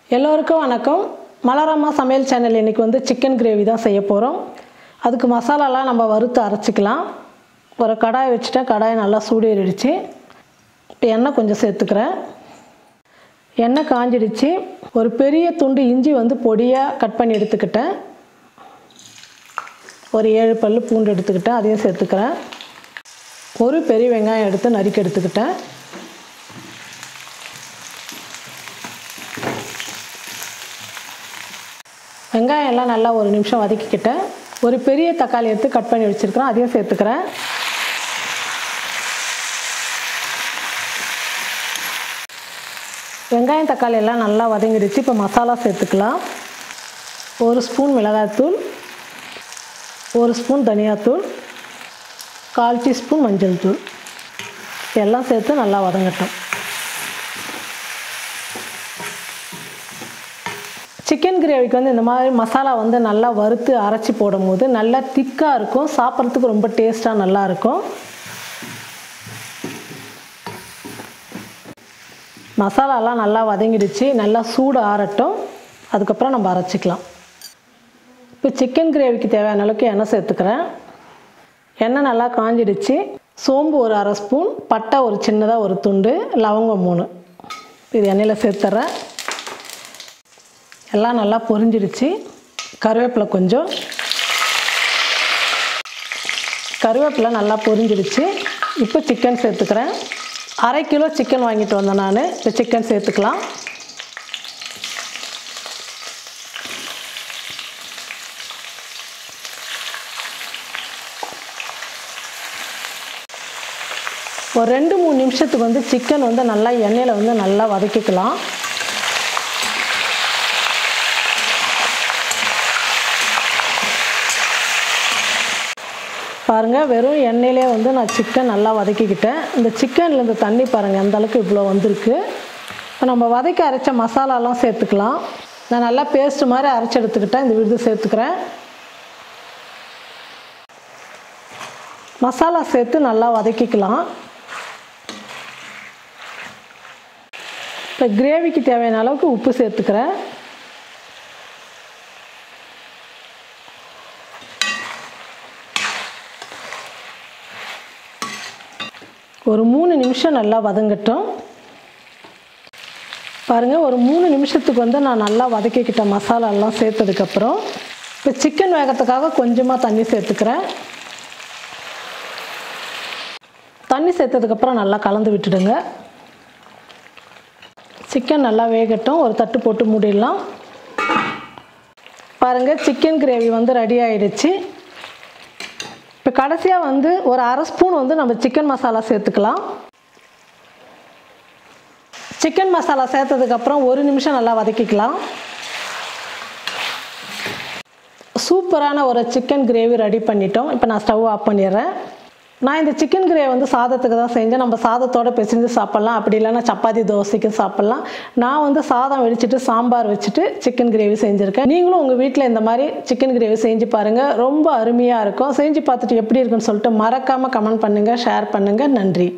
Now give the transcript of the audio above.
எல்லோருக்கும் வணக்கம். மலர் அம்மா சமையல் சேனல் இன்னைக்கு வந்து சிக்கன் கிரேவி தான் செய்ய போகிறோம். அதுக்கு மசாலாலாம் நம்ம வறுத்து அரைச்சிக்கலாம். ஒரு கடாய் வச்சுட்டா கடாய் நல்லா சூடேறிடுச்சு. இப்போ எண்ணெய் கொஞ்சம் சேர்த்துக்கிறேன். எண்ணெய் காஞ்சிடுச்சு. ஒரு பெரிய துண்டு இஞ்சி வந்து பொடியாக கட் பண்ணி எடுத்துக்கிட்டேன். ஒரு 7 பல்லு பூண்டு எடுத்துக்கிட்டேன், அதையும் சேர்த்துக்கிறேன். ஒரு பெரிய வெங்காயம் எடுத்து நறுக்கி எடுத்துக்கிட்டேன். வெங்காயம் எல்லாம் நல்லா ஒரு நிமிஷம் வதக்கிக்கிட்டேன். ஒரு பெரிய தக்காளி எடுத்து கட் பண்ணி வச்சுருக்கிறேன், அதையும் சேர்த்துக்கிறேன். வெங்காயம் தக்காளி எல்லாம் நல்லா வதங்கிடுச்சு. இப்போ மசாலா சேர்த்துக்கலாம். 1 ஸ்பூன் மிளகாய்த்தூள், 1 ஸ்பூன் தனியாத்தூள், 1/4 டீஸ்பூன் மஞ்சள் தூள் எல்லாம் சேர்த்து நல்லா வதங்கட்டும். சிக்கன் கிரேவிக்கு வந்து இந்த மாதிரி மசாலா வந்து நல்லா வறுத்து அரைச்சி போடும்போது நல்லா திக்காக இருக்கும், சாப்பிட்றதுக்கு ரொம்ப டேஸ்ட்டாக நல்லாயிருக்கும். மசாலாலாம் நல்லா வதங்கிடுச்சு. நல்லா சூடு ஆறட்டும், அதுக்கப்புறம் நம்ம அரைச்சிக்கலாம். இப்போ சிக்கன் கிரேவிக்கு தேவையான அளவுக்கு எண்ணெய் சேர்த்துக்கிறேன். எண்ணெய் நல்லா காஞ்சிடுச்சு. சோம்பு ஒரு 1/2 ஸ்பூன், பட்டை ஒரு சின்னதாக ஒரு துண்டு, லவங்கம் 3 இது எண்ணெயில் சேர்த்துறேன். எல்லாம் நல்லா பொரிஞ்சிடுச்சு. கருவேப்பிலை கொஞ்சம், கருவேப்பிலை நல்லா பொரிஞ்சிடுச்சு. இப்போ சிக்கன் சேர்த்துக்கிறேன். 1/2 கிலோ சிக்கன் வாங்கிட்டு வந்தேன் நான். இப்போ சிக்கன் சேர்த்துக்கலாம். ஒரு 2-3 நிமிஷத்துக்கு வந்து சிக்கன் வந்து நல்லா எண்ணெயில் வந்து நல்லா வதக்கிக்கலாம். பாருங்கள், வெறும் எண்ணெயிலே வந்து நான் சிக்கன் நல்லா வதக்கிக்கிட்டேன். இந்த சிக்கனில் இந்த தண்ணி பாருங்கள் எந்த அளவுக்கு இவ்வளோ வந்திருக்கு. இப்போ நம்ம வதக்கி அரைச்ச மசாலாலாம் சேர்த்துக்கலாம். நான் நல்லா பேஸ்ட்டு மாதிரி அரைச்சி எடுத்துக்கிட்டேன். இந்த விருது சேர்த்துக்கிறேன். மசாலா சேர்த்து நல்லா வதக்கிக்கலாம். இப்போ கிரேவிக்கு தேவையான அளவுக்கு உப்பு சேர்த்துக்கிறேன். ஒரு 3 நிமிஷம் நல்லா வதங்கட்டும். பாருங்கள், ஒரு 3 நிமிஷத்துக்கு வந்து நான் நல்லா வதக்கிக்கிட்ட மசாலாலாம் சேர்த்ததுக்கப்புறம் இப்போ சிக்கன் வேகத்துக்காக கொஞ்சமாக தண்ணி சேர்த்துக்கிறேன். தண்ணி சேர்த்ததுக்கப்புறம் நல்லா கலந்து விட்டுடுங்க. சிக்கன் நல்லா வேகட்டும். ஒரு தட்டு போட்டு மூடிடலாம். பாருங்கள், சிக்கன் கிரேவி வந்து ரெடி ஆகிடுச்சு. இப்போ கடைசியாக வந்து ஒரு 1/2 ஸ்பூன் வந்து நம்ம சிக்கன் மசாலா சேர்த்துக்கலாம். சிக்கன் மசாலா சேர்த்ததுக்கப்புறம் 1 நிமிஷம் நல்லா வதக்கிக்கலாம். சூப்பரான ஒரு சிக்கன் கிரேவி ரெடி பண்ணிட்டோம். இப்போ நான் ஸ்டவ் ஆஃப் பண்ணிடுறேன். நான் இந்த சிக்கன் கிரேவி வந்து சாதத்துக்கு தான் செஞ்சேன். நம்ம சாதத்தோடு பிசைஞ்சு சாப்பிட்லாம், அப்படி இல்லைன்னா சப்பாத்தி தோசைக்கு சாப்பிட்லாம். நான் வந்து சாதம் வெடிச்சிட்டு சாம்பார் வச்சுட்டு சிக்கன் கிரேவி செஞ்சுருக்கேன். நீங்களும் உங்கள் வீட்டில் இந்த மாதிரி சிக்கன் கிரேவி செஞ்சு பாருங்கள், ரொம்ப அருமையாக இருக்கும். செஞ்சு பார்த்துட்டு எப்படி இருக்குன்னு சொல்லிட்டு மறக்காமல் கமெண்ட் பண்ணுங்கள், ஷேர் பண்ணுங்கள். நன்றி.